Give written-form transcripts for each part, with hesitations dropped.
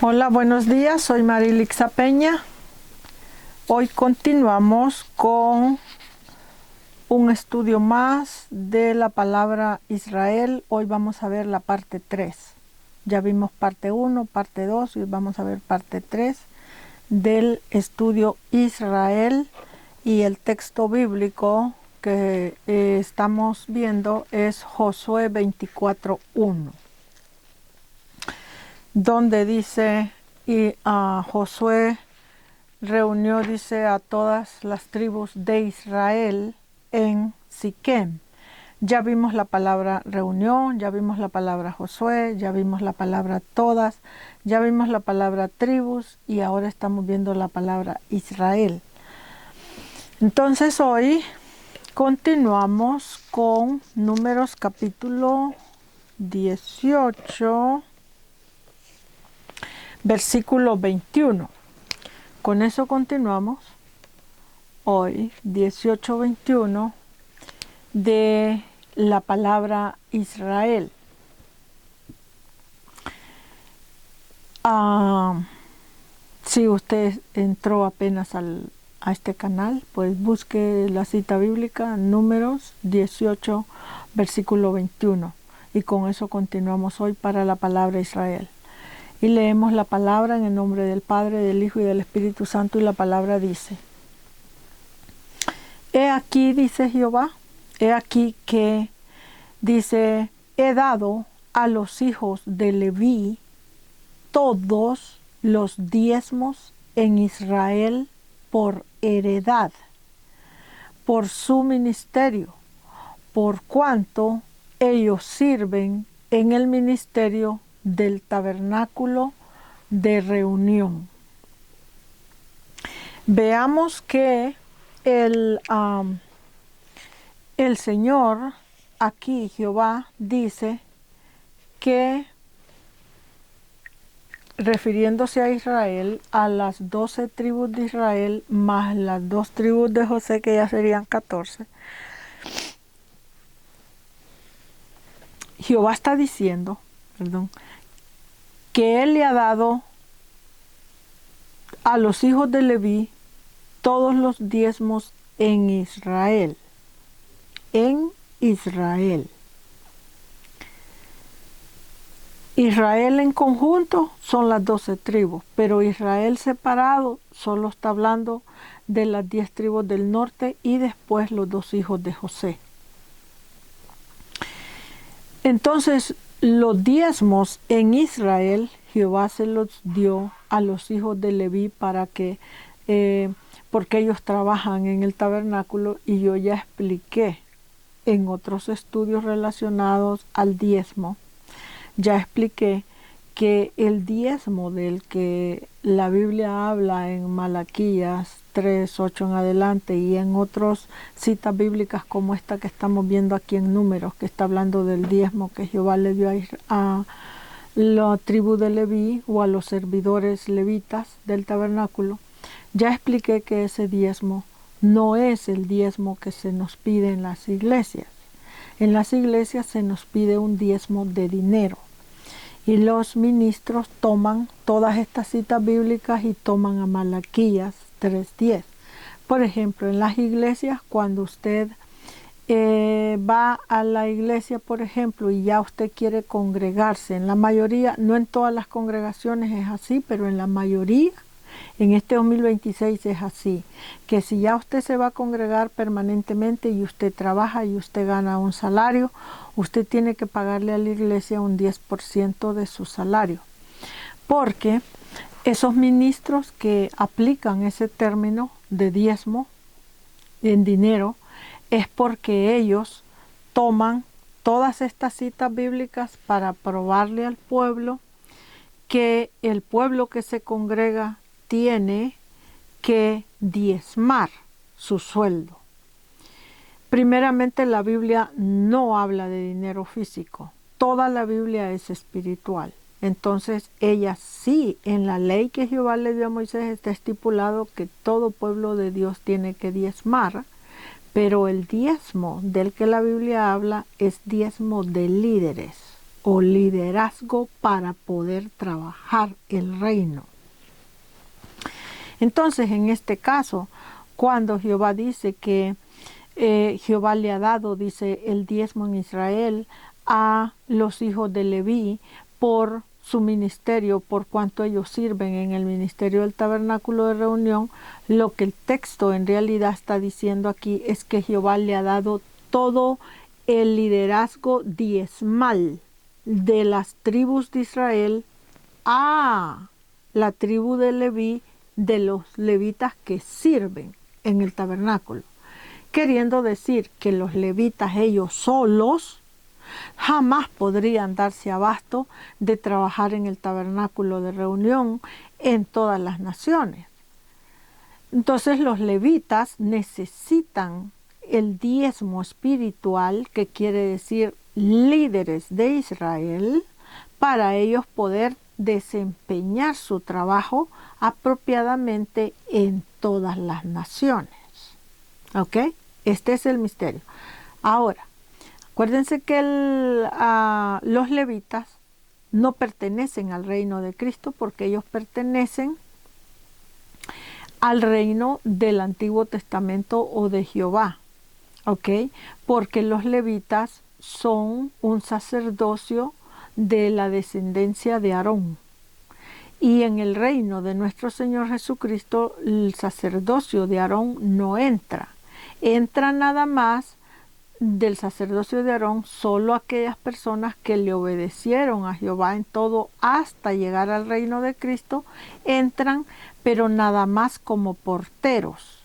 Hola, buenos días, soy Marilixa Peña. Hoy continuamos con un estudio más de la palabra Israel. Hoy vamos a ver la parte 3. Ya vimos parte 1, parte 2 y vamos a ver parte 3 del estudio Israel, y el texto bíblico que estamos viendo es Josué 24:1. Donde dice, y Josué reunió, dice, a todas las tribus de Israel en Siquem. Ya vimos la palabra reunión, ya vimos la palabra Josué, ya vimos la palabra todas, ya vimos la palabra tribus y ahora estamos viendo la palabra Israel. Entonces hoy continuamos con Números capítulo 18. Versículo 21. Con eso continuamos hoy, 18:21, de la palabra Israel. Si usted entró apenas a este canal, pues busque la cita bíblica, Números 18, versículo 21. Y con eso continuamos hoy para la palabra Israel. Y leemos la palabra en el nombre del Padre, del Hijo y del Espíritu Santo, y la palabra dice: He aquí, dice Jehová, he aquí que, dice, he dado a los hijos de Leví todos los diezmos en Israel por heredad, por su ministerio, por cuanto ellos sirven en el ministerio del tabernáculo de reunión. Veamos que el Señor, aquí Jehová, dice que, refiriéndose a Israel, a las 12 tribus de Israel, más las 2 tribus de José, que ya serían 14, Jehová está diciendo, que Él le ha dado a los hijos de Leví todos los diezmos en Israel. En Israel. Israel en conjunto son las 12 tribus, pero Israel separado solo está hablando de las 10 tribus del norte y después los 2 hijos de José. Entonces, los diezmos en Israel, Jehová se los dio a los hijos de Leví para que, porque ellos trabajan en el tabernáculo, y yo ya expliqué en otros estudios relacionados al diezmo, ya expliqué que el diezmo del que la Biblia habla en Malaquías 3:8 en adelante y en otras citas bíblicas como esta que estamos viendo aquí en Números, que está hablando del diezmo que Jehová le dio a la tribu de Leví o a los servidores levitas del tabernáculo, ya expliqué que ese diezmo no es el diezmo que se nos pide en las iglesias. En las iglesias se nos pide un diezmo de dinero. Y los ministros toman todas estas citas bíblicas y toman a Malaquías 3:10. Por ejemplo, en las iglesias, cuando usted va a la iglesia, por ejemplo, y ya usted quiere congregarse, en la mayoría, no en todas las congregaciones es así, pero en la mayoría, en este 2026 es así, que si ya usted se va a congregar permanentemente y usted trabaja y usted gana un salario, usted tiene que pagarle a la iglesia un 10% de su salario. Porque esos ministros que aplican ese término de diezmo en dinero es porque ellos toman todas estas citas bíblicas para probarle al pueblo que el pueblo que se congrega tiene que diezmar su sueldo. Primeramente, la Biblia no habla de dinero físico. Toda la Biblia es espiritual. Entonces, ella sí, en la ley que Jehová le dio a Moisés está estipulado que todo pueblo de Dios tiene que diezmar, pero el diezmo del que la Biblia habla es diezmo de líderes. o liderazgo para poder trabajar el reino. Entonces, en este caso, cuando Jehová dice que Jehová le ha dado, dice, el diezmo en Israel a los hijos de Leví por su ministerio, por cuanto ellos sirven en el ministerio del tabernáculo de reunión, lo que el texto en realidad está diciendo aquí es que Jehová le ha dado todo el liderazgo diezmal de las tribus de Israel a la tribu de Leví, de los levitas que sirven en el tabernáculo, queriendo decir que los levitas ellos solos jamás podrían darse abasto de trabajar en el tabernáculo de reunión en todas las naciones. Entonces los levitas necesitan el diezmo espiritual, que quiere decir líderes de Israel, para ellos poder desempeñar su trabajo apropiadamente en todas las naciones. ¿Ok? Este es el misterio. Ahora, acuérdense que los levitas no pertenecen al reino de Cristo, porque ellos pertenecen al reino del Antiguo Testamento o de Jehová. ¿Ok? Porque los levitas son un sacerdocio de la descendencia de Aarón. Y en el reino de nuestro Señor Jesucristo, el sacerdocio de Aarón no entra. Entra nada más del sacerdocio de Aarón solo aquellas personas que le obedecieron a Jehová en todo hasta llegar al reino de Cristo, entran, pero nada más como porteros.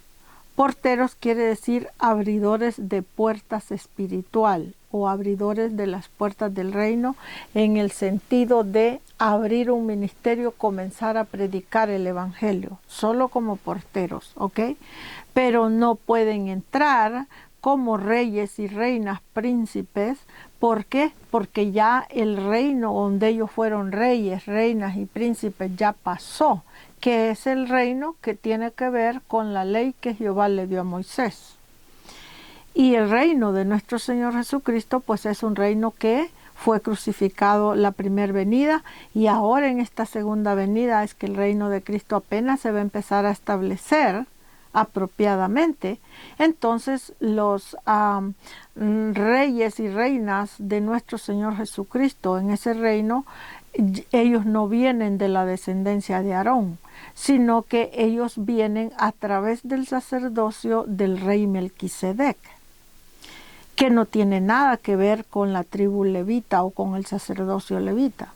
Porteros quiere decir abridores de puertas espiritual o abridores de las puertas del reino, en el sentido de abrir un ministerio, comenzar a predicar el evangelio, solo como porteros, ¿ok? Pero no pueden entrar como reyes y reinas, príncipes. ¿Por qué? Porque ya el reino donde ellos fueron reyes, reinas y príncipes ya pasó, que es el reino que tiene que ver con la ley que Jehová le dio a Moisés. Y el reino de nuestro Señor Jesucristo, pues es un reino que fue crucificado la primera venida, y ahora en esta segunda venida es que el reino de Cristo apenas se va a empezar a establecer apropiadamente. Entonces los reyes y reinas de nuestro Señor Jesucristo en ese reino, ellos no vienen de la descendencia de Aarón, sino que ellos vienen a través del sacerdocio del rey Melquisedec, que no tiene nada que ver con la tribu levita o con el sacerdocio levita.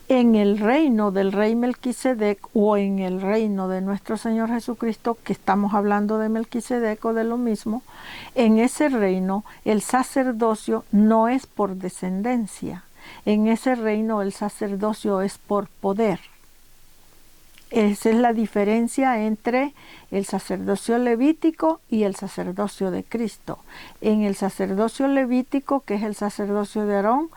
En el reino del rey Melquisedec, o en el reino de nuestro Señor Jesucristo, que estamos hablando de Melquisedec o de lo mismo, en ese reino el sacerdocio no es por descendencia. En ese reino el sacerdocio es por poder. Esa es la diferencia entre el sacerdocio levítico y el sacerdocio de Cristo. En el sacerdocio levítico, que es el sacerdocio de Aarón,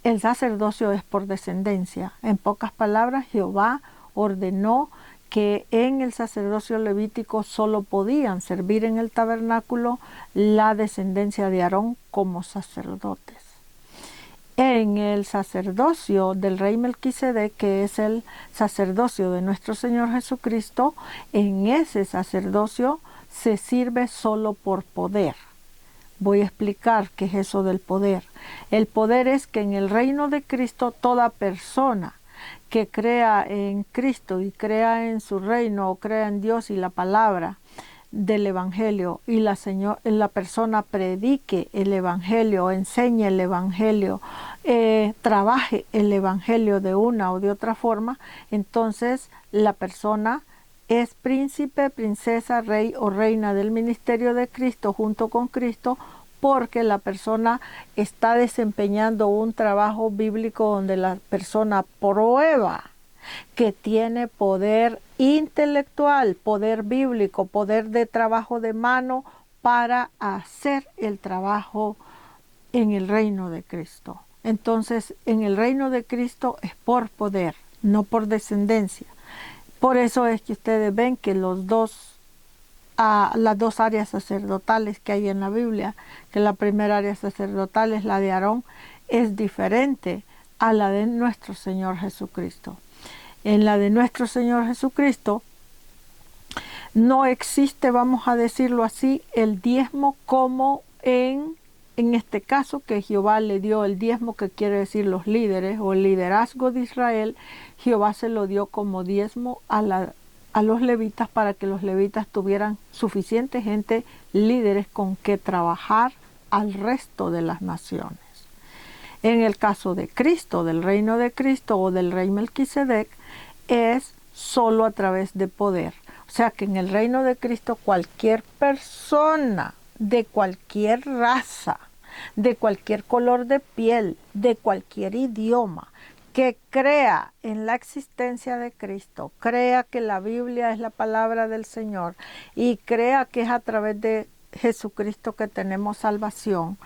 el sacerdocio es por descendencia. En pocas palabras, Jehová ordenó que en el sacerdocio levítico solo podían servir en el tabernáculo la descendencia de Aarón como sacerdotes. En el sacerdocio del rey Melquisedec, que es el sacerdocio de nuestro Señor Jesucristo, en ese sacerdocio se sirve solo por poder. Voy a explicar qué es eso del poder. El poder es que en el reino de Cristo toda persona que crea en Cristo y crea en su reino, o crea en Dios y la palabra del evangelio, y la persona predique el evangelio, enseñe el evangelio, trabaje el evangelio de una o de otra forma, entonces la persona es príncipe, princesa, rey o reina del ministerio de Cristo junto con Cristo, porque la persona está desempeñando un trabajo bíblico donde la persona prueba que tiene poder intelectual, poder bíblico, poder de trabajo de mano para hacer el trabajo en el reino de Cristo. Entonces, en el reino de Cristo es por poder, no por descendencia. Por eso es que ustedes ven que las dos áreas sacerdotales que hay en la Biblia, que la primera área sacerdotal es la de Aarón, es diferente a la de nuestro Señor Jesucristo. En la de nuestro Señor Jesucristo no existe, vamos a decirlo así, el diezmo como en este caso que Jehová le dio el diezmo, que quiere decir los líderes o el liderazgo de Israel. Jehová se lo dio como diezmo a los levitas para que los levitas tuvieran suficiente gente, líderes con que trabajar al resto de las naciones. En el caso de Cristo, del reino de Cristo o del rey Melquisedec, es solo a través de poder. O sea que en el reino de Cristo cualquier persona de cualquier raza, de cualquier color de piel, de cualquier idioma, que crea en la existencia de Cristo, crea que la Biblia es la palabra del Señor y crea que es a través de Jesucristo que tenemos salvación,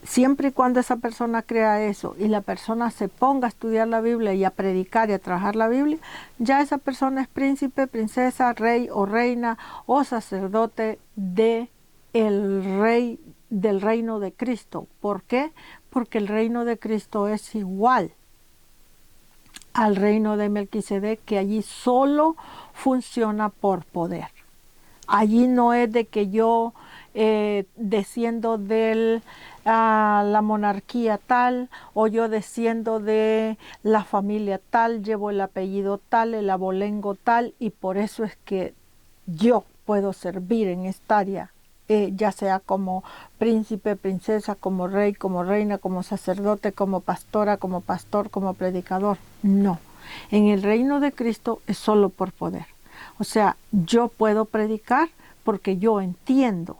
siempre y cuando esa persona crea eso y la persona se ponga a estudiar la Biblia y a predicar y a trabajar la Biblia, ya esa persona es príncipe, princesa, rey o reina o sacerdote del reino de Cristo. ¿Por qué? Porque el reino de Cristo es igual al reino de Melquisedec, que allí solo funciona por poder. Allí no es de que yo desciendo de la monarquía tal, o yo desciendo de la familia tal, llevo el apellido tal, el abolengo tal, y por eso es que yo puedo servir en esta área, ya sea como príncipe, princesa, como rey, como reina, como sacerdote, como pastora, como pastor, como predicador. No, en el reino de Cristo es solo por poder. O sea, yo puedo predicar porque yo entiendo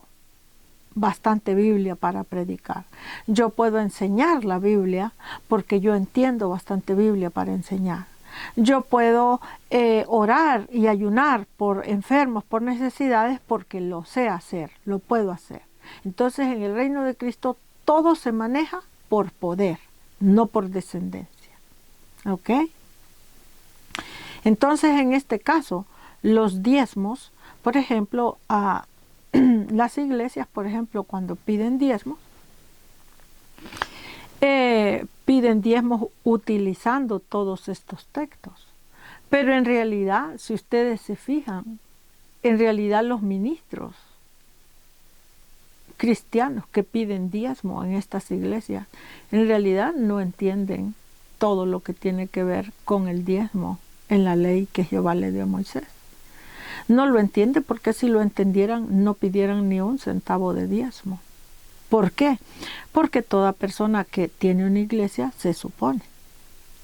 bastante Biblia para predicar. Yo puedo enseñar la Biblia porque yo entiendo bastante Biblia para enseñar. Yo puedo orar y ayunar por enfermos, por necesidades, porque lo sé hacer, lo puedo hacer. Entonces, en el reino de Cristo todo se maneja por poder, no por descendencia. ¿Ok? Entonces, en este caso, los diezmos, por ejemplo, a las iglesias, por ejemplo, cuando piden diezmos utilizando todos estos textos. Pero en realidad, si ustedes se fijan, en realidad los ministros cristianos que piden diezmo en estas iglesias, en realidad no entienden todo lo que tiene que ver con el diezmo en la ley que Jehová le dio a Moisés. No lo entiende porque si lo entendieran no pidieran ni un centavo de diezmo. ¿Por qué? Porque toda persona que tiene una iglesia se supone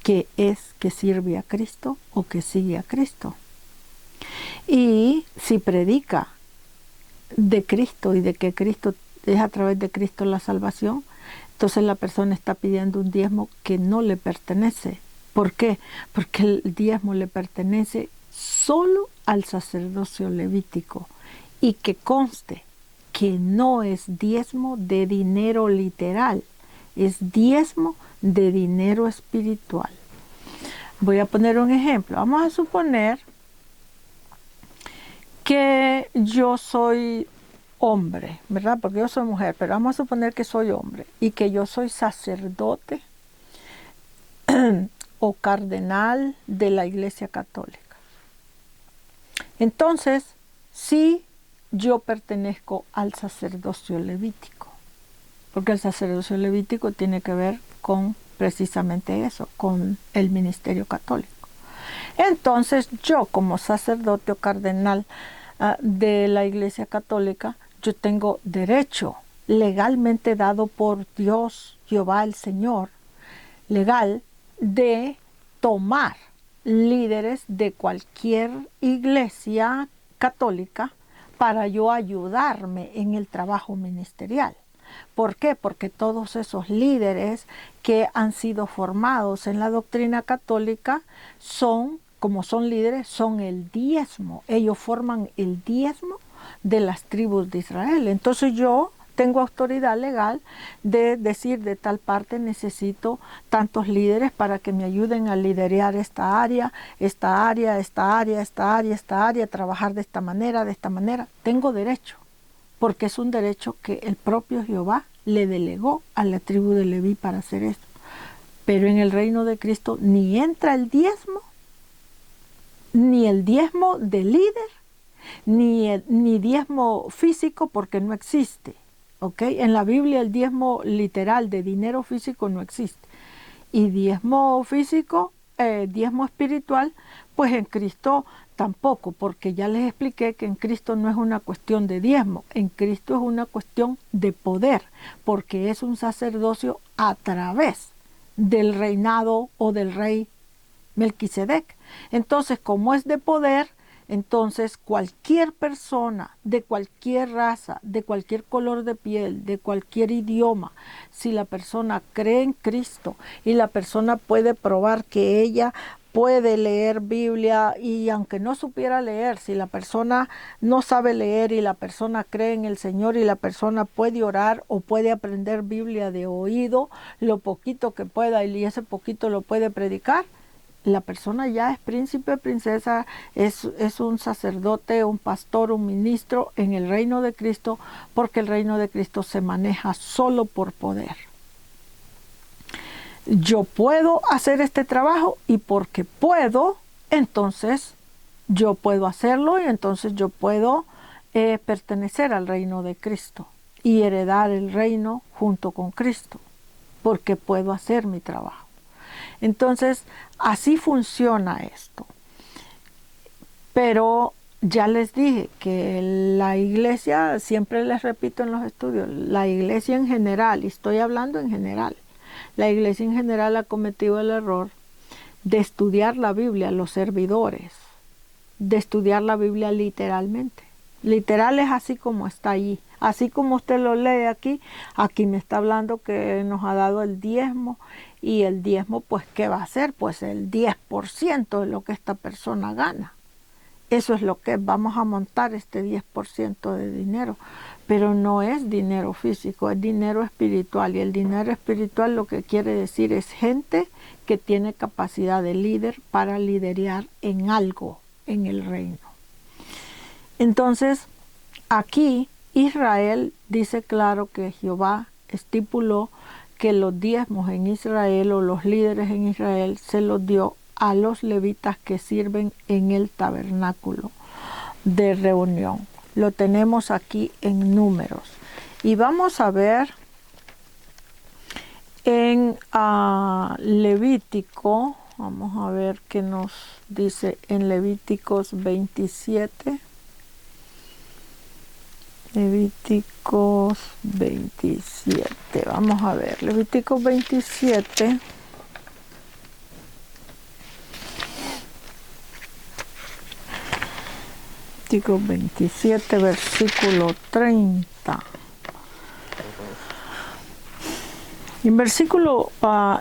que es que sirve a Cristo o que sigue a Cristo. Y si predica de Cristo y de que Cristo es a través de Cristo la salvación, entonces la persona está pidiendo un diezmo que no le pertenece. ¿Por qué? Porque el diezmo le pertenece solo al sacerdocio levítico, y que conste que no es diezmo de dinero literal, es diezmo de dinero espiritual. Voy a poner un ejemplo. Vamos a suponer que yo soy hombre, ¿verdad? Porque yo soy mujer, pero vamos a suponer que soy hombre y que yo soy sacerdote o cardenal de la Iglesia Católica. Entonces, sí, yo pertenezco al sacerdocio levítico, porque el sacerdocio levítico tiene que ver con precisamente eso, con el ministerio católico. Entonces, yo como sacerdote o cardenal de la Iglesia Católica, yo tengo derecho legalmente dado por Dios, Jehová el Señor, legal, de tomar líderes de cualquier iglesia católica para yo ayudarme en el trabajo ministerial. ¿Por qué? Porque todos esos líderes que han sido formados en la doctrina católica son, como son líderes, son el diezmo. Ellos forman el diezmo de las tribus de Israel. Entonces yo tengo autoridad legal de decir de tal parte necesito tantos líderes para que me ayuden a liderear esta área, esta área, esta área, esta área, esta área, trabajar de esta manera, de esta manera. Tengo derecho, porque es un derecho que el propio Jehová le delegó a la tribu de Leví para hacer esto. Pero en el reino de Cristo ni entra el diezmo, ni el diezmo de líder, ni diezmo físico, porque no existe. ¿Okay? En la Biblia el diezmo literal de dinero físico no existe. Y diezmo físico, diezmo espiritual, pues en Cristo tampoco, porque ya les expliqué que en Cristo no es una cuestión de diezmo, en Cristo es una cuestión de poder, porque es un sacerdocio a través del reinado o del rey Melquisedec. Entonces, como es de poder, entonces cualquier persona de cualquier raza, de cualquier color de piel, de cualquier idioma, si la persona cree en Cristo y la persona puede probar que ella puede leer Biblia, y aunque no supiera leer, si la persona no sabe leer y la persona cree en el Señor y la persona puede orar o puede aprender Biblia de oído, lo poquito que pueda, y ese poquito lo puede predicar, la persona ya es príncipe, princesa, es un sacerdote, un pastor, un ministro en el reino de Cristo, porque el reino de Cristo se maneja solo por poder. Yo puedo hacer este trabajo, y porque puedo, entonces yo puedo hacerlo, y entonces yo puedo pertenecer al reino de Cristo y heredar el reino junto con Cristo, porque puedo hacer mi trabajo. Entonces, así funciona esto. Pero ya les dije que la iglesia, siempre les repito en los estudios, la iglesia en general, y estoy hablando en general, la iglesia en general ha cometido el error de estudiar la Biblia, los servidores, de estudiar la Biblia literalmente. Literal es así como está allí. Así como usted lo lee aquí, aquí me está hablando que nos ha dado el diezmo, y el diezmo, pues, ¿qué va a hacer? Pues el 10% de lo que esta persona gana. Eso es lo que vamos a montar, este 10% de dinero. Pero no es dinero físico, es dinero espiritual. Y el dinero espiritual lo que quiere decir es gente que tiene capacidad de líder para liderar en algo en el reino. Entonces, aquí Israel dice claro que Jehová estipuló que los diezmos en Israel, o los líderes en Israel, se los dio a los levitas que sirven en el tabernáculo de reunión. Lo tenemos aquí en Números. Y vamos a ver en Levítico, vamos a ver qué nos dice en Levíticos 27. Levíticos 27, vamos a ver, Levíticos 27, Levíticos 27, versículo 30.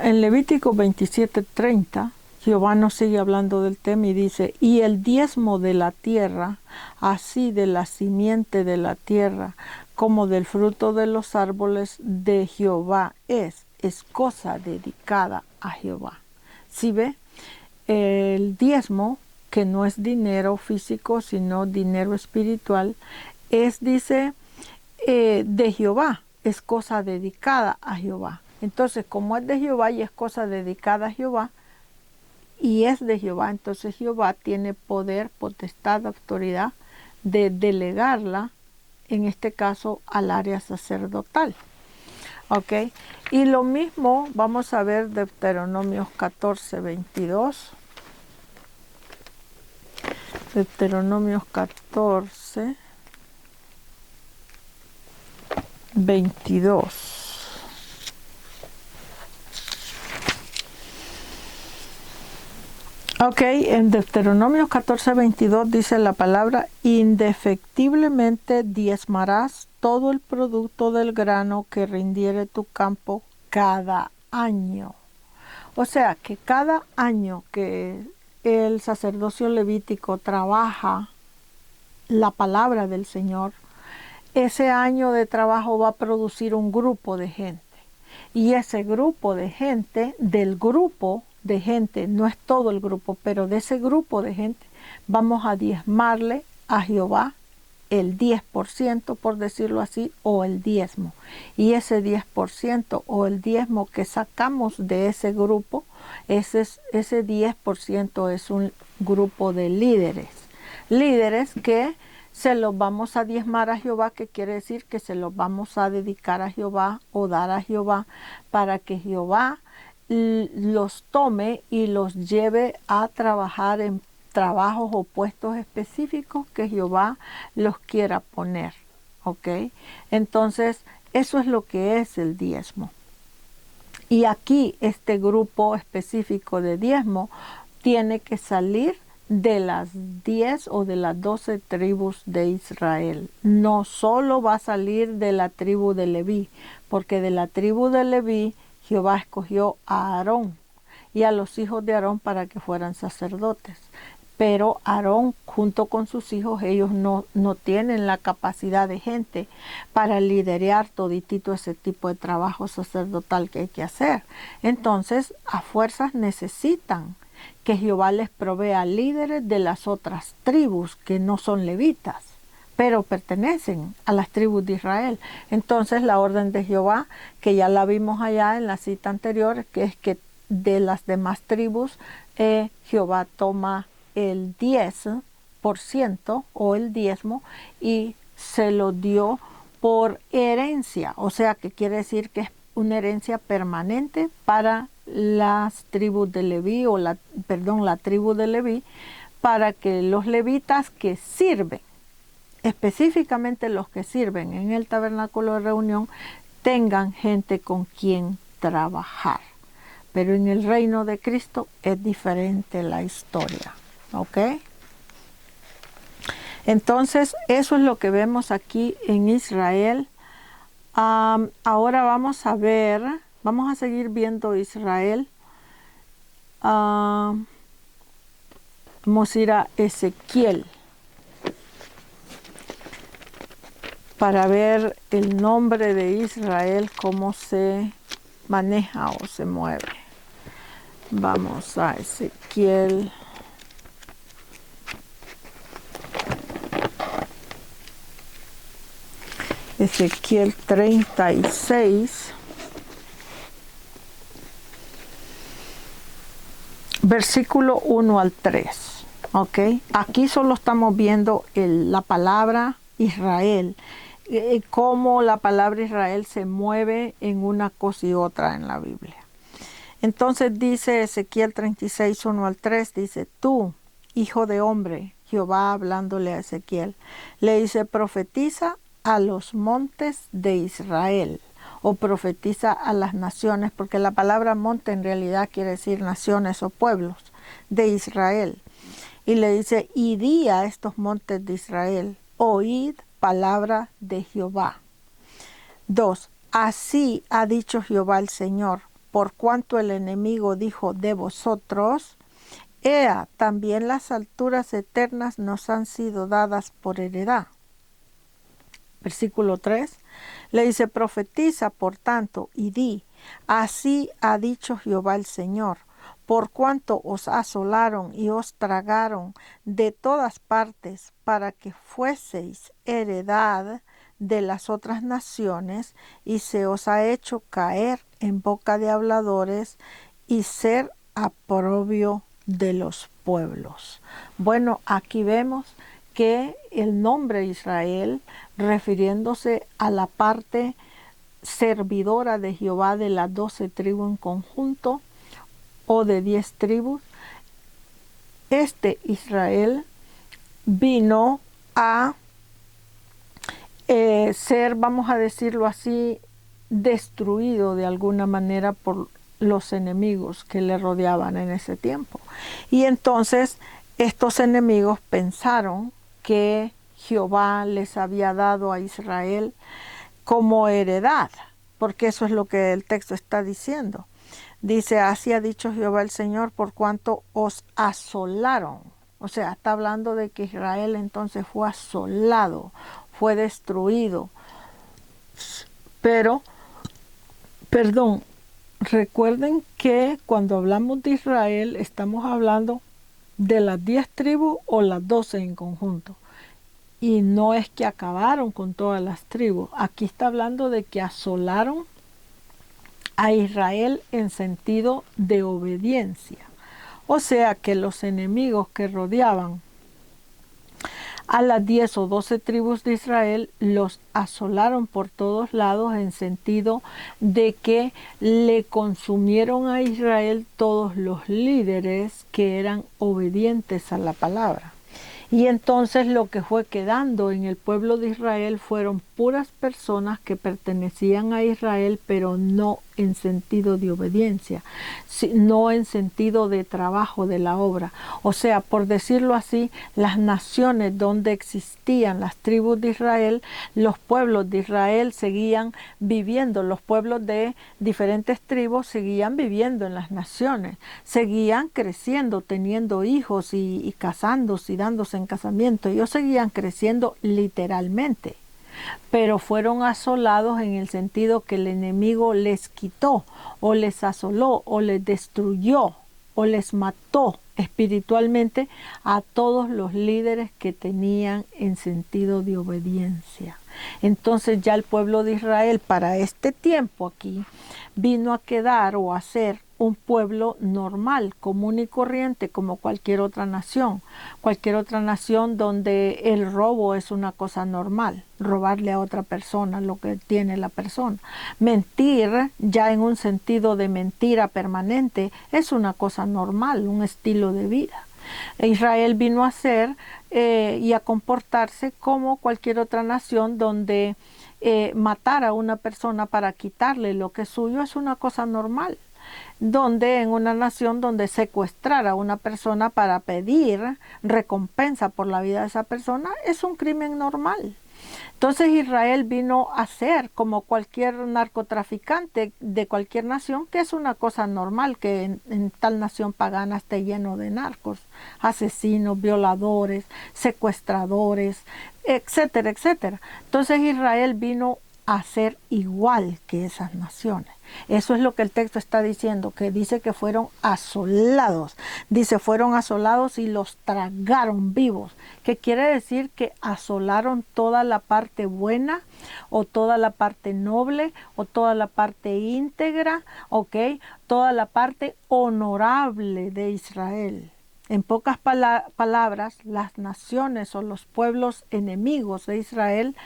En Levítico 27, 30, Jehová nos sigue hablando del tema y dice: y el diezmo de la tierra, así de la simiente de la tierra, como del fruto de los árboles de Jehová es cosa dedicada a Jehová. ¿Sí ve? El diezmo, que no es dinero físico, sino dinero espiritual, dice, de Jehová, es cosa dedicada a Jehová. Entonces, como es de Jehová y es cosa dedicada a Jehová, y es de Jehová, entonces Jehová tiene poder, potestad, autoridad de delegarla, en este caso, al área sacerdotal. ¿Ok? Y lo mismo vamos a ver Deuteronomios 14, 22. Deuteronomios 14, 22. Ok, en Deuteronomio 14, 22 dice la palabra: indefectiblemente diezmarás todo el producto del grano que rindiere tu campo cada año. O sea, que cada año que el sacerdocio levítico trabaja la palabra del Señor, ese año de trabajo va a producir un grupo de gente. Y ese grupo de gente, no es todo el grupo, pero de ese grupo de gente, vamos a diezmarle a Jehová el 10%, por decirlo así, o el diezmo. Y ese 10% o el diezmo que sacamos de ese grupo, ese 10% es un grupo de líderes. Líderes que se los vamos a diezmar a Jehová, que quiere decir que se los vamos a dedicar a Jehová o dar a Jehová para que Jehová los tome y los lleve a trabajar en trabajos o puestos específicos que Jehová los quiera poner. ¿Ok? Entonces, eso es lo que es el diezmo. Y aquí este grupo específico de diezmo tiene que salir de las 10 o de las 12 tribus de Israel. No solo va a salir de la tribu de Leví, porque de la tribu de Leví Jehová escogió a Aarón y a los hijos de Aarón para que fueran sacerdotes. Pero Aarón junto con sus hijos, ellos no tienen la capacidad de gente para liderar toditito ese tipo de trabajo sacerdotal que hay que hacer. Entonces, a fuerzas necesitan que Jehová les provea líderes de las otras tribus que no son levitas, pero pertenecen a las tribus de Israel. Entonces la orden de Jehová, que ya la vimos allá en la cita anterior, que es que de las demás tribus, Jehová toma el 10% o el diezmo y se lo dio por herencia, o sea que quiere decir que es una herencia permanente para las tribus de Leví, la tribu de Leví, para que los levitas que sirven, específicamente los que sirven en el tabernáculo de reunión, tengan gente con quien trabajar. Pero en el reino de Cristo es diferente la historia. ¿Ok? Entonces, eso es lo que vemos aquí en Israel. Ahora vamos a seguir viendo Israel. Vamos a ir a Ezequiel para ver el nombre de Israel, cómo se maneja o se mueve. Vamos a Ezequiel. Ezequiel 36, versículo 1 al 3. ¿Ok? Aquí solo estamos viendo la palabra Israel, cómo la palabra Israel se mueve en una cosa y otra en la Biblia. Entonces dice Ezequiel 36, 1 al 3, dice: tú, hijo de hombre, Jehová hablándole a Ezequiel, le dice: profetiza a los montes de Israel, o profetiza a las naciones, porque la palabra monte en realidad quiere decir naciones o pueblos de Israel. Y le dice: y di a estos montes de Israel, oíd palabra de Jehová. 2. Así ha dicho Jehová el Señor, por cuanto el enemigo dijo de vosotros: Ea, también las alturas eternas nos han sido dadas por heredad. Versículo 3, le dice: profetiza por tanto y di: así ha dicho Jehová el Señor, por cuanto os asolaron y os tragaron de todas partes, para que fueseis heredad de las otras naciones, y se os ha hecho caer en boca de habladores y ser oprobio de los pueblos. Bueno, aquí vemos que el nombre Israel, refiriéndose a la parte servidora de Jehová de las 12 tribus en conjunto o de 10 tribus, Israel vino a ser, vamos a decirlo así, destruido de alguna manera por los enemigos que le rodeaban en ese tiempo. Y entonces estos enemigos pensaron que Jehová les había dado a Israel como heredad, porque eso es lo que el texto está diciendo. Dice: así ha dicho Jehová el Señor, por cuanto os asolaron. O sea, está hablando de que Israel entonces fue asolado, fue destruido. Pero, recuerden que cuando hablamos de Israel estamos hablando de las 10 tribus o las 12 en conjunto. Y no es que acabaron con todas las tribus. Aquí está hablando de que asolaron a Israel en sentido de obediencia. O sea que los enemigos que rodeaban a las 10 o 12 tribus de Israel los asolaron por todos lados en sentido de que le consumieron a Israel todos los líderes que eran obedientes a la palabra. Y entonces lo que fue quedando en el pueblo de Israel fueron puras personas que pertenecían a Israel, pero no en sentido de obediencia, no en sentido de trabajo de la obra. O sea, por decirlo así, las naciones donde existían las tribus de Israel, los pueblos de Israel seguían viviendo, los pueblos de diferentes tribus seguían viviendo en las naciones, seguían creciendo, teniendo hijos y casándose y dándose en casamiento. Ellos seguían creciendo literalmente, pero fueron asolados en el sentido que el enemigo les quitó o les asoló o les destruyó o les mató espiritualmente a todos los líderes que tenían en sentido de obediencia. Entonces ya el pueblo de Israel para este tiempo aquí vino a quedar o a ser un pueblo normal, común y corriente como cualquier otra nación donde el robo es una cosa normal, robarle a otra persona lo que tiene la persona. Mentir, ya en un sentido de mentira permanente, es una cosa normal, un estilo de vida. Israel vino a ser y a comportarse como cualquier otra nación donde matar a una persona para quitarle lo que es suyo es una cosa normal, donde en una nación donde secuestrar a una persona para pedir recompensa por la vida de esa persona es un crimen normal. Entonces Israel vino a ser como cualquier narcotraficante de cualquier nación, que es una cosa normal que en tal nación pagana esté lleno de narcos, asesinos, violadores, secuestradores, etcétera, etcétera. Entonces Israel vino a ser igual que esas naciones. Eso es lo que el texto está diciendo, que dice que fueron asolados. Dice, fueron asolados y los tragaron vivos, que quiere decir que asolaron toda la parte buena o toda la parte noble o toda la parte íntegra, ¿ok? Toda la parte honorable de Israel. En pocas palabras, las naciones o los pueblos enemigos de Israel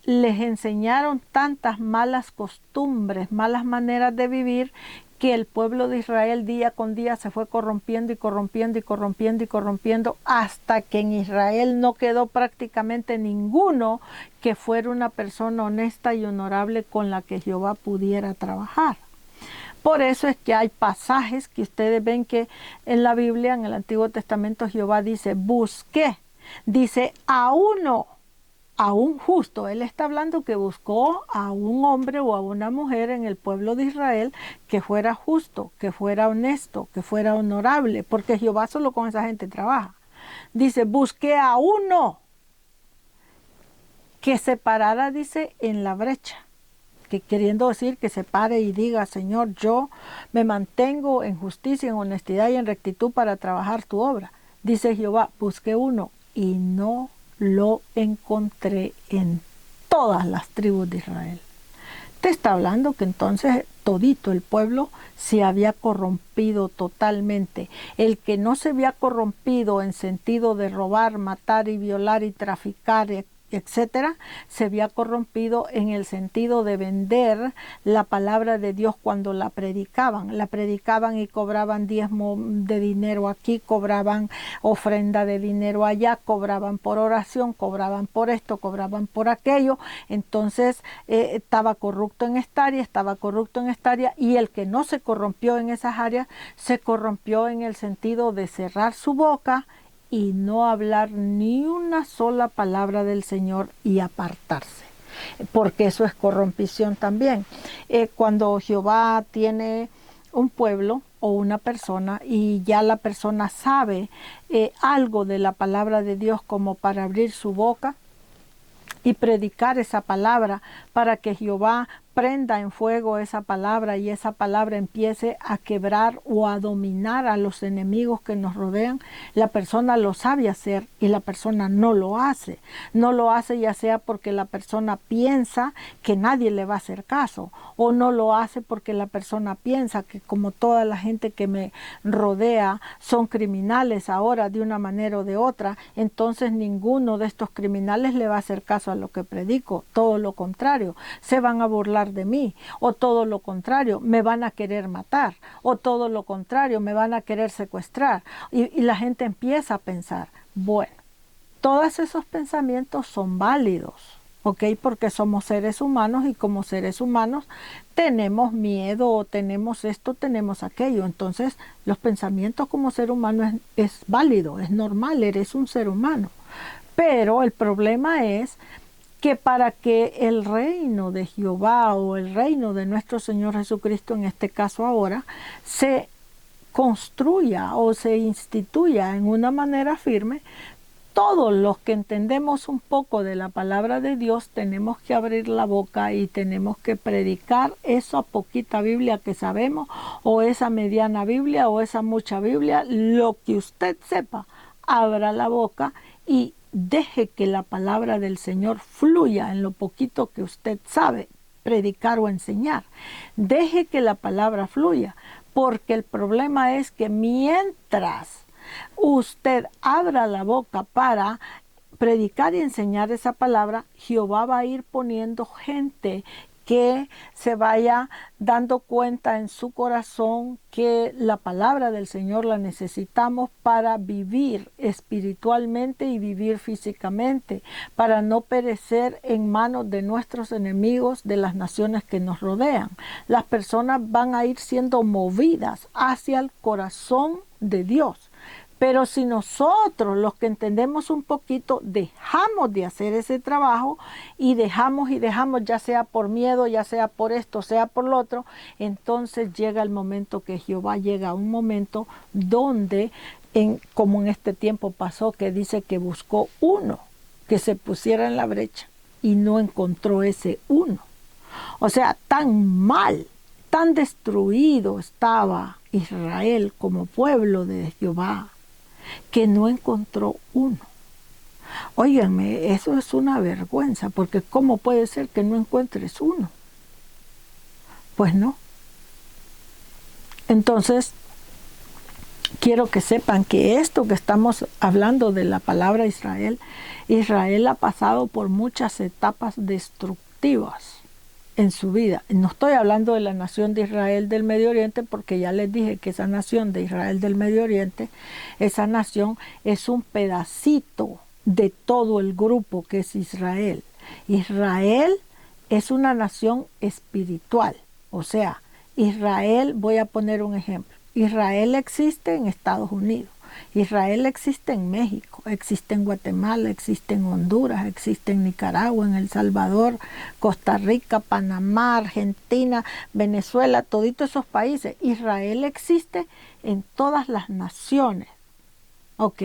les enseñaron tantas malas costumbres, malas maneras de vivir, que el pueblo de Israel día con día se fue corrompiendo y corrompiendo y corrompiendo y corrompiendo, hasta que en Israel no quedó prácticamente ninguno que fuera una persona honesta y honorable con la que Jehová pudiera trabajar. Por eso es que hay pasajes que ustedes ven que en la Biblia, en el Antiguo Testamento, Jehová dice, busqué, dice, a un justo. Él está hablando que buscó a un hombre o a una mujer en el pueblo de Israel que fuera justo, que fuera honesto, que fuera honorable, porque Jehová solo con esa gente trabaja. Dice, busqué a uno que se parara, dice, en la brecha, que queriendo decir que se pare y diga, Señor, yo me mantengo en justicia, en honestidad y en rectitud para trabajar tu obra. Dice Jehová, busqué uno y no lo encontré en todas las tribus de Israel. Te está hablando que entonces todito el pueblo se había corrompido totalmente. El que no se había corrompido en sentido de robar, matar y violar y traficar, etcétera, se había corrompido en el sentido de vender la palabra de Dios cuando la predicaban y cobraban diezmo de dinero aquí, cobraban ofrenda de dinero allá, cobraban por oración, cobraban por esto, cobraban por aquello. Entonces estaba corrupto en esta área, estaba corrupto en esta área, y el que no se corrompió en esas áreas se corrompió en el sentido de cerrar su boca y no hablar ni una sola palabra del Señor y apartarse, porque eso es corrompición también. Cuando Jehová tiene un pueblo o una persona y ya la persona sabe algo de la palabra de Dios como para abrir su boca y predicar esa palabra para que Jehová prenda en fuego esa palabra y esa palabra empiece a quebrar o a dominar a los enemigos que nos rodean, la persona lo sabe hacer y la persona no lo hace. No lo hace ya sea porque la persona piensa que nadie le va a hacer caso, o no lo hace porque la persona piensa que como toda la gente que me rodea son criminales ahora de una manera o de otra, entonces ninguno de estos criminales le va a hacer caso a lo que predico. Todo lo contrario, se van a burlar de mí, o todo lo contrario, me van a querer matar, o todo lo contrario, me van a querer secuestrar. Y la gente empieza a pensar, bueno, todos esos pensamientos son válidos, ¿ok? Porque somos seres humanos y como seres humanos tenemos miedo, o tenemos esto, tenemos aquello. Entonces, los pensamientos como ser humano es válido, es normal, eres un ser humano. Pero el problema es que para que el reino de Jehová o el reino de nuestro Señor Jesucristo, en este caso ahora, se construya o se instituya en una manera firme, todos los que entendemos un poco de la palabra de Dios tenemos que abrir la boca y tenemos que predicar esa poquita Biblia que sabemos, o esa mediana Biblia, o esa mucha Biblia, lo que usted sepa, abra la boca y deje que la palabra del Señor fluya en lo poquito que usted sabe predicar o enseñar. Deje que la palabra fluya, porque el problema es que mientras usted abra la boca para predicar y enseñar esa palabra, Jehová va a ir poniendo gente que se vaya dando cuenta en su corazón que la palabra del Señor la necesitamos para vivir espiritualmente y vivir físicamente, para no perecer en manos de nuestros enemigos de las naciones que nos rodean. Las personas van a ir siendo movidas hacia el corazón de Dios. Pero si nosotros, los que entendemos un poquito, dejamos de hacer ese trabajo y dejamos, ya sea por miedo, ya sea por esto, sea por lo otro, entonces llega el momento que Jehová llega a un momento donde, como en este tiempo pasó, que dice que buscó uno que se pusiera en la brecha y no encontró ese uno. O sea, tan mal, tan destruido estaba Israel como pueblo de Jehová, que no encontró uno. Óiganme, eso es una vergüenza, porque ¿cómo puede ser que no encuentres uno? Pues no. Entonces, quiero que sepan que esto que estamos hablando de la palabra Israel, Israel ha pasado por muchas etapas destructivas en su vida. No estoy hablando de la nación de Israel del Medio Oriente, porque ya les dije que esa nación de Israel del Medio Oriente, esa nación es un pedacito de todo el grupo que es Israel. Israel es una nación espiritual. O sea, Israel, voy a poner un ejemplo, Israel existe en Estados Unidos, Israel existe en México, existe en Guatemala, existe en Honduras, existe en Nicaragua, en El Salvador, Costa Rica, Panamá, Argentina, Venezuela, toditos esos países. Israel existe en todas las naciones, ¿ok?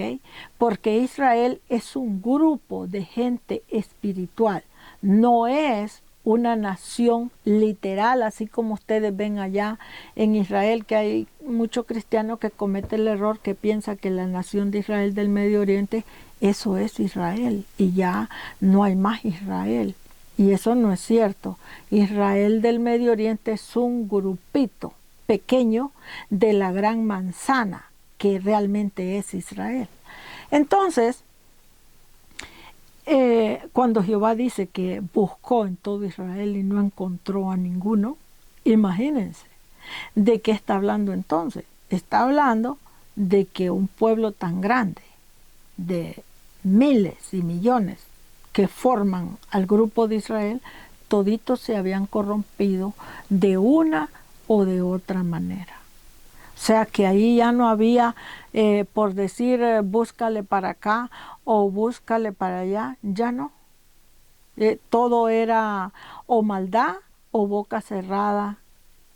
Porque Israel es un grupo de gente espiritual, no es una nación literal, así como ustedes ven allá en Israel, que hay muchos cristianos que cometen el error que piensa que la nación de Israel del Medio Oriente, eso es Israel, y ya no hay más Israel. Y eso no es cierto. Israel del Medio Oriente es un grupito pequeño de la gran manzana, que realmente es Israel. Entonces, cuando Jehová dice que buscó en todo Israel y no encontró a ninguno, imagínense, ¿de qué está hablando entonces? Está hablando de que un pueblo tan grande, de miles y millones que forman al grupo de Israel, toditos se habían corrompido de una o de otra manera. O sea que ahí ya no había, por decir, búscale para acá o búscale para allá, ya no. Todo era o maldad o boca cerrada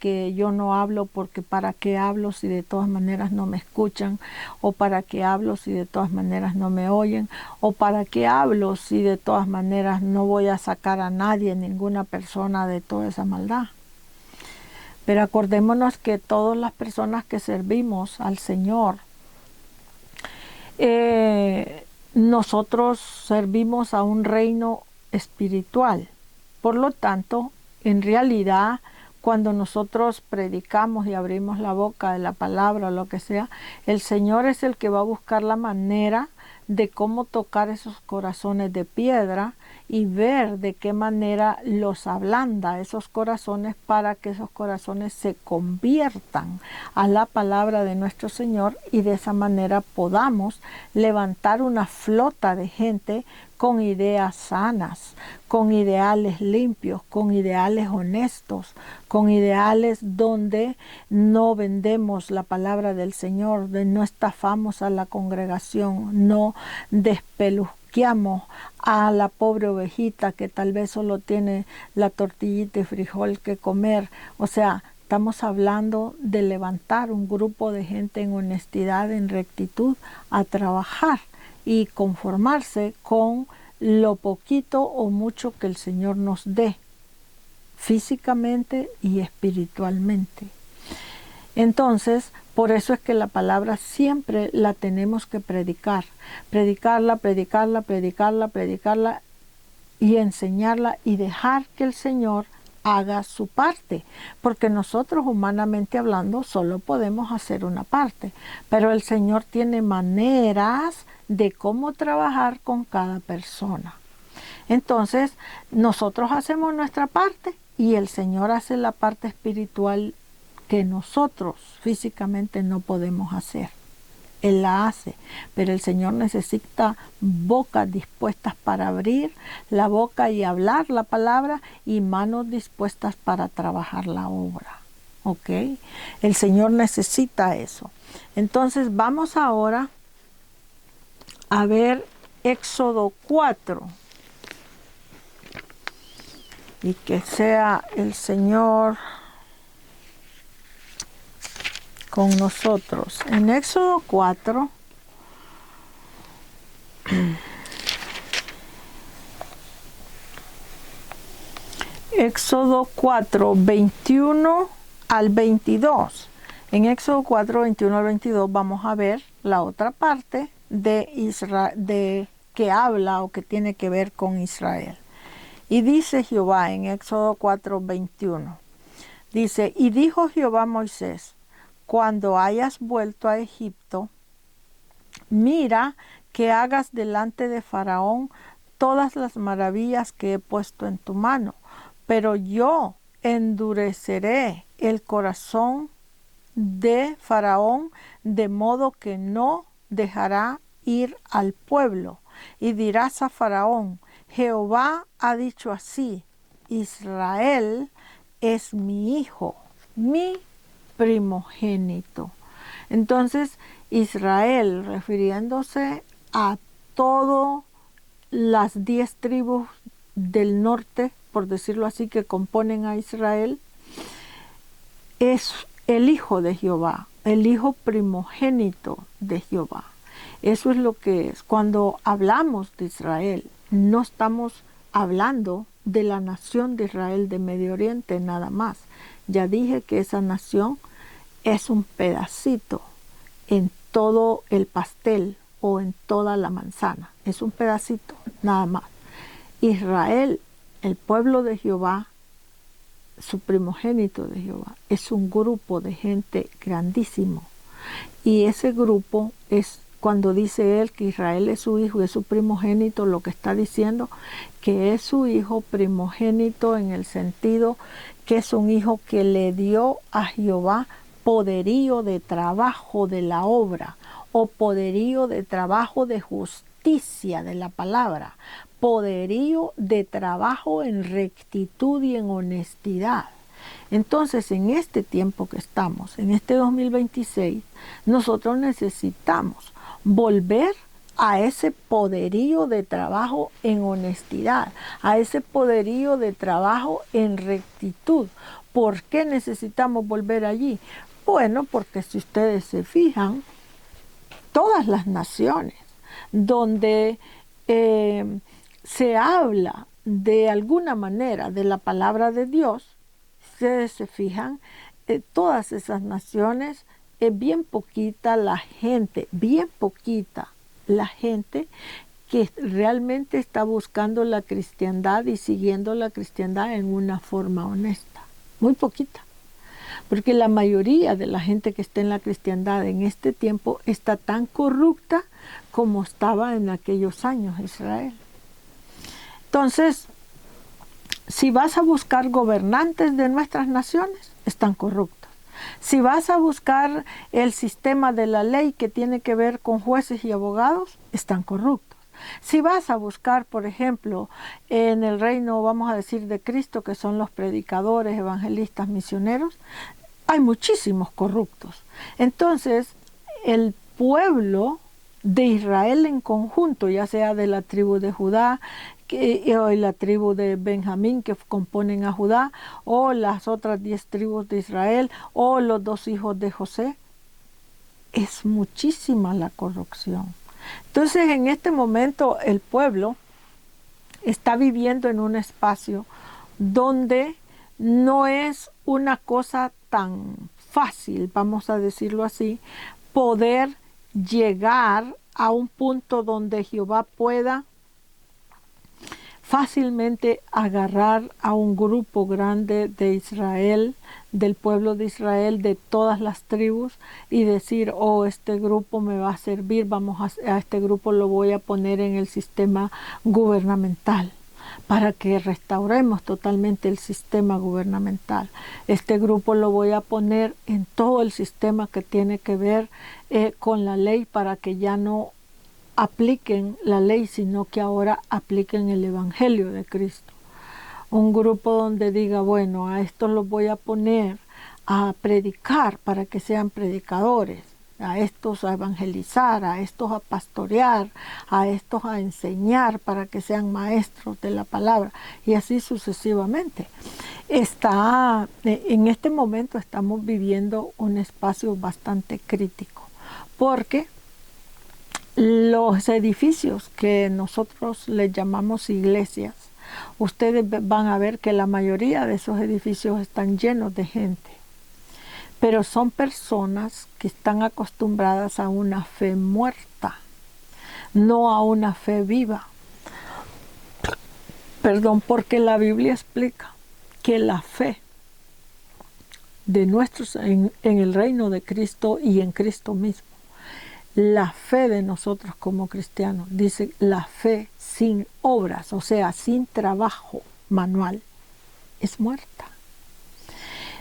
que yo no hablo porque para qué hablo si de todas maneras no me escuchan, o para qué hablo si de todas maneras no me oyen, o para qué hablo si de todas maneras no voy a sacar a nadie, ninguna persona de toda esa maldad. Pero acordémonos que todas las personas que servimos al Señor, nosotros servimos a un reino espiritual. Por lo tanto, en realidad, cuando nosotros predicamos y abrimos la boca de la palabra o lo que sea, el Señor es el que va a buscar la manera de cómo tocar esos corazones de piedra y ver de qué manera los ablanda esos corazones para que esos corazones se conviertan a la palabra de nuestro Señor y de esa manera podamos levantar una flota de gente con ideas sanas, con ideales limpios, con ideales honestos, con ideales donde no vendemos la palabra del Señor, donde no estafamos a la congregación, no despeluqueamos a la pobre ovejita que tal vez solo tiene la tortillita y frijol que comer. O sea, estamos hablando de levantar un grupo de gente en honestidad, en rectitud, a trabajar y conformarse con lo poquito o mucho que el Señor nos dé, físicamente y espiritualmente. Entonces, por eso es que la palabra siempre la tenemos que predicar, predicarla y enseñarla y dejar que el Señor haga su parte, porque nosotros humanamente hablando solo podemos hacer una parte, pero el Señor tiene maneras de cómo trabajar con cada persona. Entonces, nosotros hacemos nuestra parte y el Señor hace la parte espiritual que nosotros físicamente no podemos hacer. Él la hace, pero el Señor necesita bocas dispuestas para abrir la boca y hablar la palabra y manos dispuestas para trabajar la obra. ¿Ok? El Señor necesita eso. Entonces vamos ahora a ver Éxodo 4. Y que sea el Señor con nosotros. En Éxodo 4, Éxodo 4, 21 al 22. En Éxodo 4, 21 al 22 vamos a ver la otra parte de Israel, que habla o que tiene que ver con Israel. Y dice Jehová en Éxodo 4, 21. Dice, y dijo Jehová a Moisés, cuando hayas vuelto a Egipto, mira que hagas delante de Faraón todas las maravillas que he puesto en tu mano, pero yo endureceré el corazón de Faraón de modo que no dejará ir al pueblo. Y dirás a Faraón, Jehová ha dicho así, Israel es mi hijo, mi primogénito. Entonces Israel, refiriéndose a todas las 10 tribus del norte, por decirlo así, que componen a Israel, es el hijo de Jehová, el hijo primogénito de Jehová. Eso es lo que es. Cuando hablamos de Israel, no estamos hablando de la nación de Israel de Medio Oriente nada más. Ya dije que esa nación es un pedacito en todo el pastel o en toda la manzana. Es un pedacito, nada más. Israel, el pueblo de Jehová, su primogénito de Jehová, es un grupo de gente grandísimo. Y ese grupo es, cuando dice él que Israel es su hijo y es su primogénito, lo que está diciendo que es su hijo primogénito en el sentido que es un hijo que le dio a Jehová poderío de trabajo de la obra o poderío de trabajo de justicia de la palabra, poderío de trabajo en rectitud y en honestidad. Entonces, en este tiempo que estamos, en este 2026, nosotros necesitamos volver a ese poderío de trabajo en honestidad, a ese poderío de trabajo en rectitud. ¿Por qué necesitamos volver allí? Bueno, porque si ustedes se fijan, todas las naciones donde se habla de alguna manera de la palabra de Dios, ustedes se fijan, todas esas naciones es bien poquita la gente, bien poquita la gente que realmente está buscando la cristiandad y siguiendo la cristiandad en una forma honesta. Muy poquita. Porque la mayoría de la gente que está en la cristiandad en este tiempo está tan corrupta como estaba en aquellos años Israel. Entonces, si vas a buscar gobernantes de nuestras naciones, están corruptos. Si vas a buscar el sistema de la ley que tiene que ver con jueces y abogados, están corruptos. Si vas a buscar, por ejemplo, en el reino, vamos a decir, de Cristo, que son los predicadores, evangelistas, misioneros, hay muchísimos corruptos. Entonces, el pueblo de Israel en conjunto, ya sea de la tribu de Judá, o la tribu de Benjamín que componen a Judá, o las otras 10 tribus de Israel, o los 2 hijos de José, es muchísima la corrupción. Entonces, en este momento el pueblo está viviendo en un espacio donde no es una cosa tan fácil, vamos a decirlo así, poder llegar a un punto donde Jehová pueda fácilmente agarrar a un grupo grande de Israel, del pueblo de Israel, de todas las tribus, y decir, oh, este grupo me va a servir, a este grupo lo voy a poner en el sistema gubernamental, para que restauremos totalmente el sistema gubernamental. Este grupo lo voy a poner en todo el sistema que tiene que ver con la ley, para que ya no apliquen la ley, sino que ahora apliquen el Evangelio de Cristo. Un grupo donde diga, bueno, a estos los voy a poner a predicar para que sean predicadores, a estos a evangelizar, a estos a pastorear, a estos a enseñar para que sean maestros de la palabra, y así sucesivamente. En este momento estamos viviendo un espacio bastante crítico, porque los edificios que nosotros les llamamos iglesias, ustedes van a ver que la mayoría de esos edificios están llenos de gente, pero son personas que están acostumbradas a una fe muerta, no a una fe viva. Perdón, porque la Biblia explica que la fe de nuestros en el reino de Cristo y en Cristo mismo, la fe de nosotros como cristianos, dice la fe sin obras, o sea, sin trabajo manual, es muerta.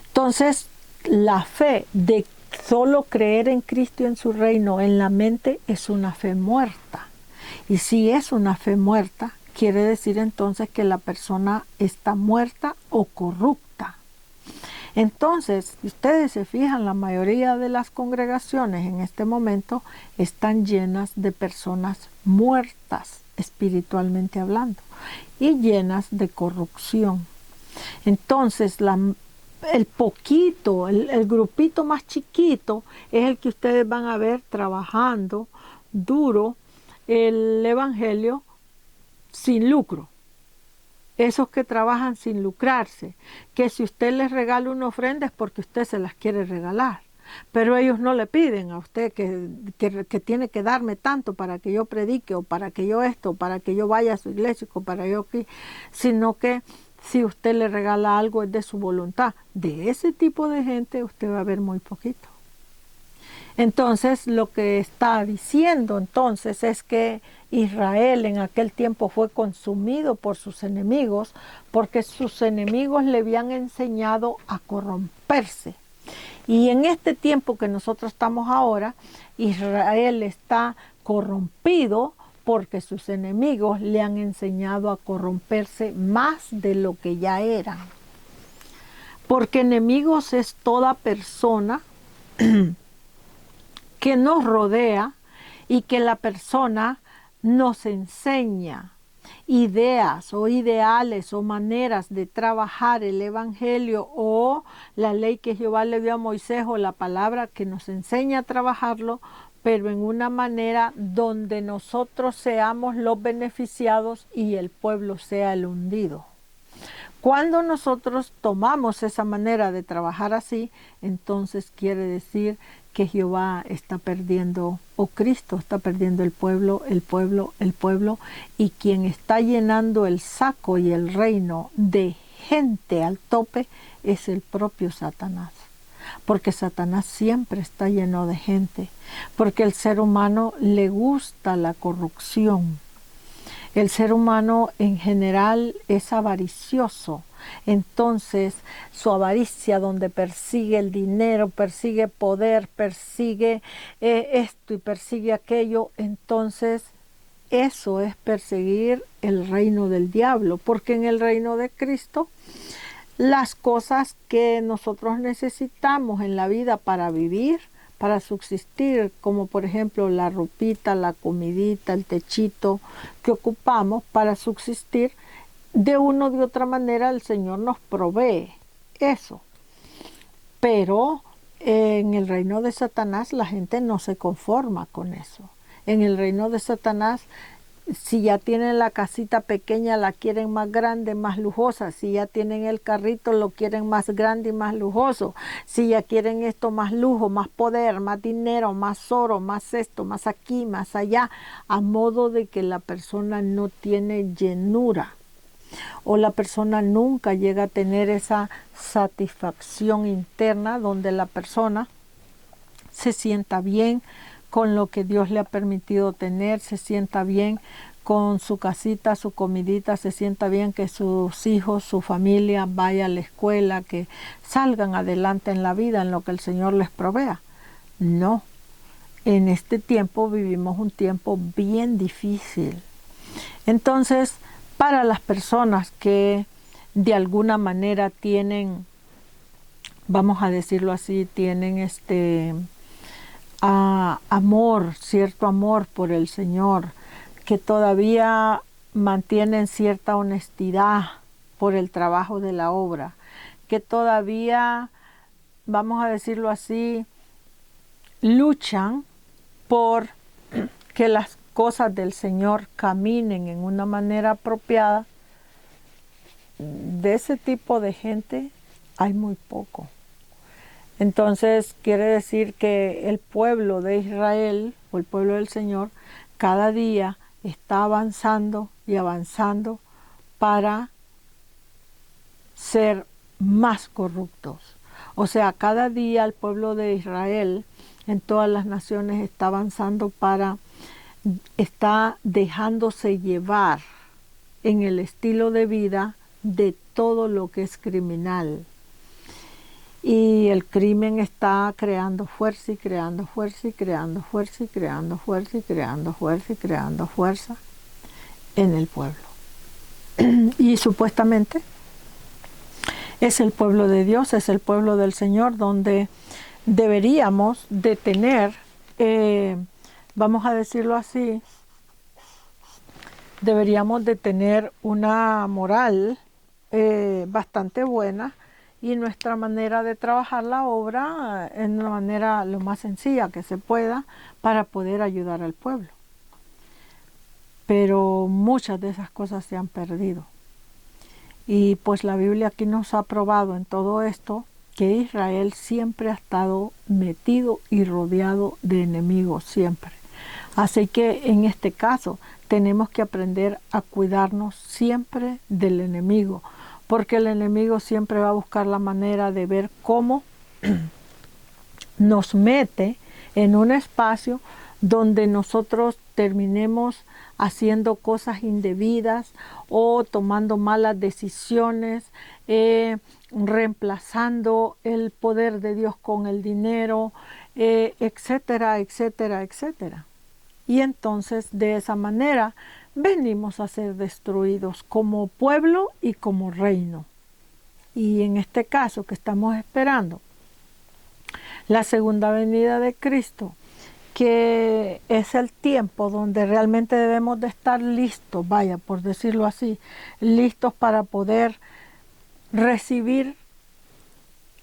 Entonces, la fe de solo creer en Cristo y en su reino en la mente es una fe muerta. Y si es una fe muerta, quiere decir entonces que la persona está muerta o corrupta. Entonces, si ustedes se fijan, la mayoría de las congregaciones en este momento están llenas de personas muertas, espiritualmente hablando, y llenas de corrupción. Entonces, el grupito más chiquito es el que ustedes van a ver trabajando duro el evangelio sin lucro. Esos que trabajan sin lucrarse, que si usted les regala una ofrenda es porque usted se las quiere regalar, pero ellos no le piden a usted que tiene que darme tanto para que yo predique, o para que yo esto, o para que yo vaya a su iglesia, o para yo aquí, sino que si usted le regala algo es de su voluntad. De ese tipo de gente usted va a ver muy poquito. Entonces, lo que está diciendo entonces es que Israel en aquel tiempo fue consumido por sus enemigos, porque sus enemigos le habían enseñado a corromperse. Y en este tiempo que nosotros estamos ahora, Israel está corrompido porque sus enemigos le han enseñado a corromperse más de lo que ya eran. Porque enemigos es toda persona que nos rodea y que la persona nos enseña ideas o ideales o maneras de trabajar el Evangelio o la ley que Jehová le dio a Moisés o la palabra que nos enseña a trabajarlo, pero en una manera donde nosotros seamos los beneficiados y el pueblo sea el hundido. Cuando nosotros tomamos esa manera de trabajar así, entonces quiere decir que Jehová está perdiendo, o Cristo está perdiendo el pueblo, y quien está llenando el saco y el reino de gente al tope es el propio Satanás. Porque Satanás siempre está lleno de gente, porque el ser humano le gusta la corrupción. El ser humano en general es avaricioso, entonces su avaricia donde persigue el dinero, persigue poder, persigue esto y persigue aquello, entonces eso es perseguir el reino del diablo, porque en el reino de Cristo las cosas que nosotros necesitamos en la vida para vivir, para subsistir, como por ejemplo la ropita, la comidita, el techito que ocupamos para subsistir, de una o de otra manera el Señor nos provee eso. Pero en el reino de Satanás la gente no se conforma con eso. En el reino de Satanás, si ya tienen la casita pequeña, la quieren más grande, más lujosa. Si ya tienen el carrito, lo quieren más grande y más lujoso. Si ya quieren esto, más lujo, más poder, más dinero, más oro, más esto, más aquí, más allá, a modo de que la persona no tiene llenura. O la persona nunca llega a tener esa satisfacción interna donde la persona se sienta bien con lo que Dios le ha permitido tener, se sienta bien con su casita, su comidita, se sienta bien que sus hijos, su familia vaya a la escuela, que salgan adelante en la vida, en lo que el Señor les provea. No, en este tiempo vivimos un tiempo bien difícil. Entonces, para las personas que de alguna manera tienen, vamos a decirlo así, tienen amor, cierto amor por el Señor, que todavía mantienen cierta honestidad por el trabajo de la obra, que todavía, vamos a decirlo así, luchan por que las cosas del Señor caminen en una manera apropiada. De ese tipo de gente hay muy poco. Entonces quiere decir que el pueblo de Israel o el pueblo del Señor cada día está avanzando y avanzando para ser más corruptos. O sea, cada día el pueblo de Israel en todas las naciones está avanzando está dejándose llevar en el estilo de vida de todo lo que es criminal. Y el crimen está creando fuerza y creando fuerza y creando fuerza y creando fuerza y creando fuerza y creando fuerza en el pueblo. Y supuestamente es el pueblo de Dios, es el pueblo del Señor, donde deberíamos de tener, vamos a decirlo así, deberíamos de tener una moral bastante buena, y nuestra manera de trabajar la obra en una manera lo más sencilla que se pueda para poder ayudar al pueblo. Pero muchas de esas cosas se han perdido. Y pues la Biblia aquí nos ha probado en todo esto que Israel siempre ha estado metido y rodeado de enemigos, siempre. Así que en este caso tenemos que aprender a cuidarnos siempre del enemigo, porque el enemigo siempre va a buscar la manera de ver cómo nos mete en un espacio donde nosotros terminemos haciendo cosas indebidas o tomando malas decisiones, reemplazando el poder de Dios con el dinero, etcétera, etcétera, etcétera. Y entonces de esa manera venimos a ser destruidos como pueblo y como reino. Y en este caso que estamos esperando la segunda venida de Cristo, que es el tiempo donde realmente debemos de estar listos, vaya, por decirlo así, listos para poder recibir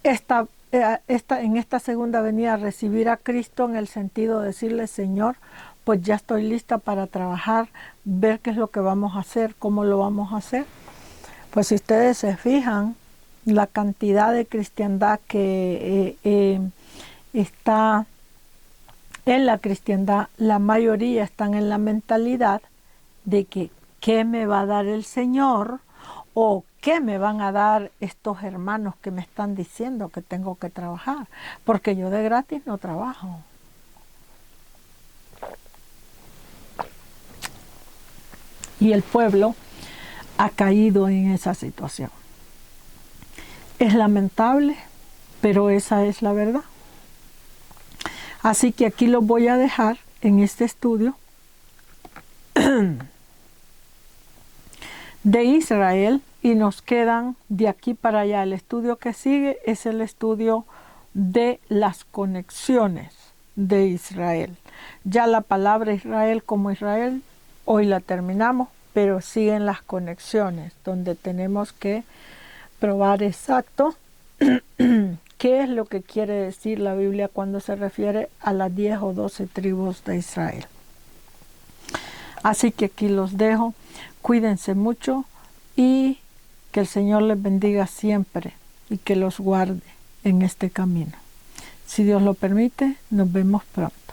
en esta segunda venida, recibir a Cristo en el sentido de decirle, Señor, pues ya estoy lista para trabajar, ver qué es lo que vamos a hacer, cómo lo vamos a hacer. Pues si ustedes se fijan, la cantidad de cristiandad que está en la cristiandad, la mayoría están en la mentalidad de que ¿qué me va a dar el Señor? ¿O qué me van a dar estos hermanos que me están diciendo que tengo que trabajar? Porque yo de gratis no trabajo. Y el pueblo ha caído en esa situación. Es lamentable, pero esa es la verdad. Así que aquí los voy a dejar en este estudio de Israel y nos quedan de aquí para allá. El estudio que sigue es el estudio de las conexiones de Israel. Ya la palabra Israel como Israel, hoy la terminamos, pero siguen las conexiones, donde tenemos que probar exacto qué es lo que quiere decir la Biblia cuando se refiere a las 10 o 12 tribus de Israel. Así que aquí los dejo, cuídense mucho y que el Señor les bendiga siempre y que los guarde en este camino. Si Dios lo permite, nos vemos pronto.